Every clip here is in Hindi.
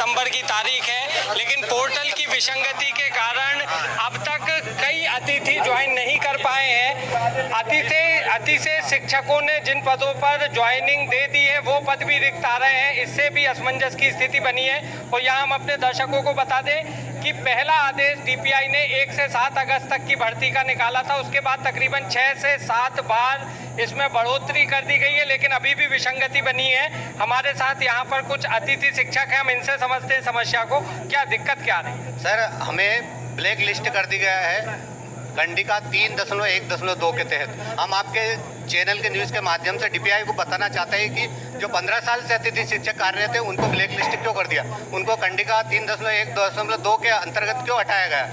सितंबर की तारीख है, लेकिन पोर्टल की विसंगति के कारण अब तक कई अतिथि ज्वाइन नहीं कर पाए हैं। अतिथि शिक्षकों ने जिन पदों पर ज्वाइनिंग दे दी है वो पद भी रिक्त आ रहे हैं। इससे भी असमंजस की स्थिति बनी है। और यहाँ हम अपने दर्शकों को बता दें कि पहला आदेश डीपीआई ने 1 से 7 अगस्त तक की भर्ती का निकाला था। उसके बाद तकरीबन 6 से 7 बार इसमें बढ़ोतरी कर दी गई है, लेकिन अभी भी विसंगति बनी है। हमारे साथ यहाँ पर कुछ अतिथि शिक्षक हैं, हम इनसे समझते हैं समस्या को, क्या दिक्कत क्या रही है। सर, हमें ब्लैक लिस्ट कर दी गया है कंडिका 3.1.2 के तहत। हम आपके चैनल के न्यूज़ के माध्यम से डीपीआई को बताना चाहते हैं कि जो 15 साल से अतिथि शिक्षक कार्यरत थे उनको ब्लैक लिस्ट क्यों कर दिया, उनको कंडिका 3.1.2 के अंतर्गत क्यों हटाया गया।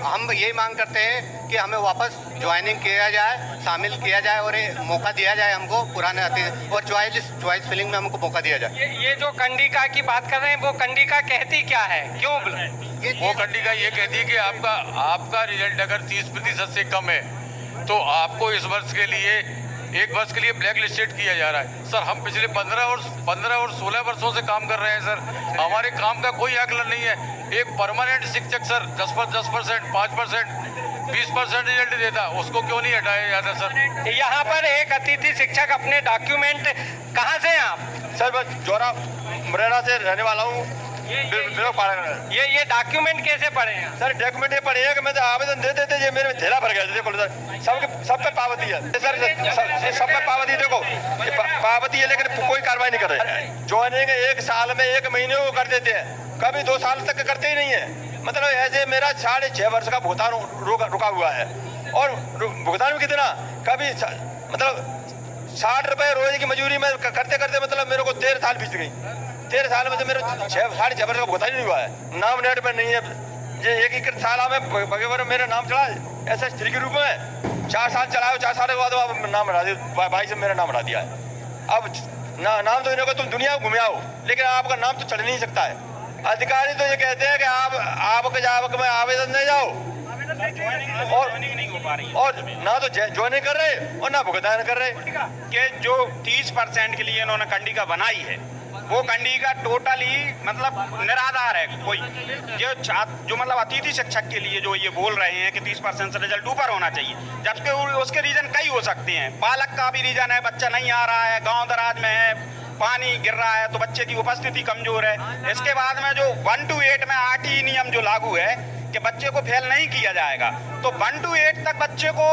हम यही मांग करते हैं कि हमें वापस ज्वाइनिंग किया जाए, शामिल किया जाए और मौका दिया जाए हमको पुराने अतिथि और चॉइस फिलिंग में हमको मौका दिया जाए। ये जो कंडिका की बात कर रहे हैं वो कंडिका कहती क्या है, क्यों? वो कंडिका ये कहती है कि आपका रिजल्ट अगर 30% से कम है तो आपको इस वर्ष के लिए 1 वर्ष के लिए ब्लैक लिस्टेड किया जा रहा है। सर, हम पिछले 15 और 16 वर्षों से काम कर रहे हैं सर। हमारे काम का कोई आकलन नहीं है। एक परमानेंट शिक्षक सर 10%, 5%, 20% रिजल्ट देता, उसको क्यों नहीं हटाया जाता सर। यहाँ पर एक अतिथि शिक्षक अपने डॉक्यूमेंट, कहाँ से हैं आप? सर, मैं जोरा मुरैना से रहने वाला हूँ। ये डॉक्यूमेंट कैसे पढ़े हैं? सर, डॉक्यूमेंट ये पढ़े हैं कि मैं तो आवेदन दे देते ये मेरे झेला भर गया। देखो सर, सब पे पावती है सर, सब पे पावती, देखो पावती है, लेकिन कोई कार्रवाई नहीं कर रहे। ज्वाइनिंग 1 साल में 1 महीने को कर देते हैं, कभी 2 साल तक करते ही नहीं है। मतलब ऐसे मेरा 6.5 वर्ष का भुगतान रुका हुआ है। और भुगतान भी कितना, कभी मतलब 60 रुपए रोज की मजदूरी में करते करते मतलब मेरे को 13 साल बीत गई। 13 साल में से मेरे 6.5 वर्ष का भुगतान नहीं हुआ है। नाम नेट पर नहीं है। ये 1 साल में भगवान मेरा नाम चढ़ा SS3 के रूप में 4 साल चलाओ, 4 साल के बाद अब नाम हटा दिया, भाई से मेरा नाम हटा दिया है। अब नाम तो इन्हें को तुम दुनिया घूमे आओ, लेकिन आपका नाम तो चढ़ नहीं सकता है। अधिकारी तो ये कहते हैं कि आपके में आवेदन दे जाओ और ना तो ज्वाइनिंग कर रहे और ना भुगतान कर रहे। कि जो 30% के लिए इन्होंने कंडिका बनाई है वो कंडिका टोटली मतलब निराधार है। कोई जो मतलब अतिथि शिक्षक के लिए जो ये बोल रहे हैं कि 30% से रिजल्ट ऊपर होना चाहिए, जबकि उसके रीजन कई हो सकते हैं। पालक का भी रीजन है, बच्चा नहीं आ रहा है, गांव दराज में है, पानी गिर रहा है तो बच्चे की उपस्थिति कमजोर है। इसके बाद में जो 1 to 8 में 8 ही नियम जो लागू है कि बच्चे को फेल नहीं किया जाएगा, तो 1 to 8 तक बच्चे को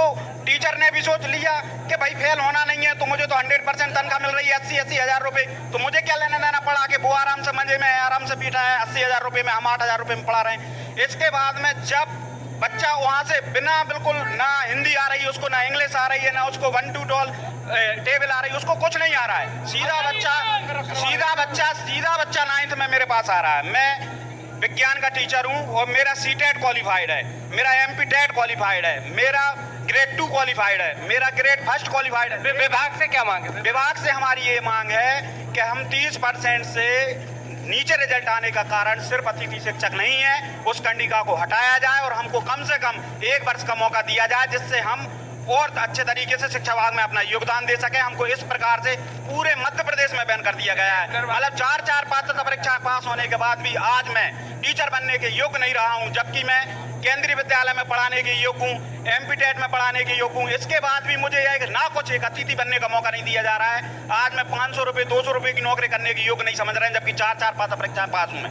टीचर ने भी सोच लिया कि भाई फेल होना नहीं है, तो मुझे तो 100% तनख्वाह मिल रही है 80 हज़ार रुपए, तो मुझे क्या लेना देना पड़ा कि वो आराम से मजे में आराम से बैठा है 80 हज़ार रुपए में, हम 8 हज़ार रुपए में पढ़ा रहे हैं। इसके बाद में जब बच्चा वहाँ से बिना बिल्कुल ना हिंदी आ रही है उसको, ना इंग्लिश आ रही है, ना उसको 1 to 12 टेबल आ रही है, उसको कुछ नहीं आ रहा है। सीधा बच्चा 9th में मेरे पास आ रहा है। मैं विज्ञान का टीचर हूँ और मेरा CTET क्वालिफाइड है, मेरा MP TET क्वालिफाइड है, मेरा ग्रेड 2 क्वालिफाइड है, मेरा ग्रेड 1 क्वालिफाइड है। विभाग से क्या मांग है? विभाग से हमारी ये मांग है कि हम 30% से नीचे रिजल्ट आने का कारण सिर्फ अतिथि शिक्षक नहीं है, उस कंडिका को हटाया जाए और हमको कम से कम 1 वर्ष का मौका दिया जाए, जिससे हम और अच्छे तरीके से शिक्षा विभाग में अपना योगदान दे सके। हमको इस प्रकार से पूरे मध्य प्रदेश में बैन कर दिया गया है। मतलब 4 पात्रता परीक्षा पास होने के बाद भी आज मैं टीचर बनने के योग्य नहीं रहा हूं, जबकि मैं केंद्रीय विद्यालय में पढ़ाने के योग्य हूँ, MP TET में पढ़ाने के योग्य हूँ। इसके बाद भी मुझे ना कुछ एक अतिथि बनने का मौका नहीं दिया जा रहा है। आज मैं 500 रुपये 200 रुपये की नौकरी करने के योग्य नहीं समझ रहे हैं, जबकि 4 पात्रता परीक्षा पास हूँ।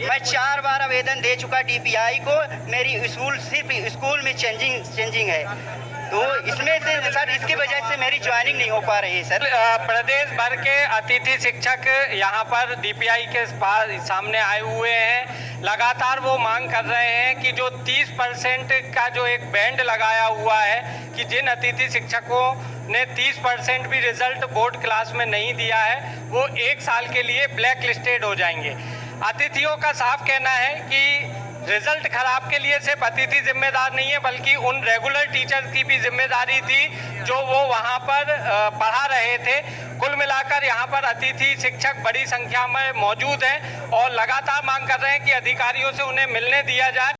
मैं 4 बार आवेदन दे चुका DPI को। मेरी सिर्फ स्कूल में चेंजिंग है, तो इसमें से सर इसकी वजह से मेरी ज्वाइनिंग नहीं हो पा रही है सर। प्रदेश भर के अतिथि शिक्षक यहाँ पर DPI के सामने आए हुए हैं। लगातार वो मांग कर रहे हैं कि जो 30% का जो एक बैंड लगाया हुआ है कि जिन अतिथि शिक्षकों ने 30% भी रिजल्ट बोर्ड क्लास में नहीं दिया है वो 1 साल के लिए ब्लैक लिस्टेड हो जाएंगे। अतिथियों का साफ कहना है कि रिजल्ट खराब के लिए सिर्फ अतिथि जिम्मेदार नहीं है, बल्कि उन रेगुलर टीचर की भी जिम्मेदारी थी जो वो वहाँ पर पढ़ा रहे थे। कुल मिलाकर यहाँ पर अतिथि शिक्षक बड़ी संख्या में मौजूद हैं और लगातार मांग कर रहे हैं कि अधिकारियों से उन्हें मिलने दिया जाए।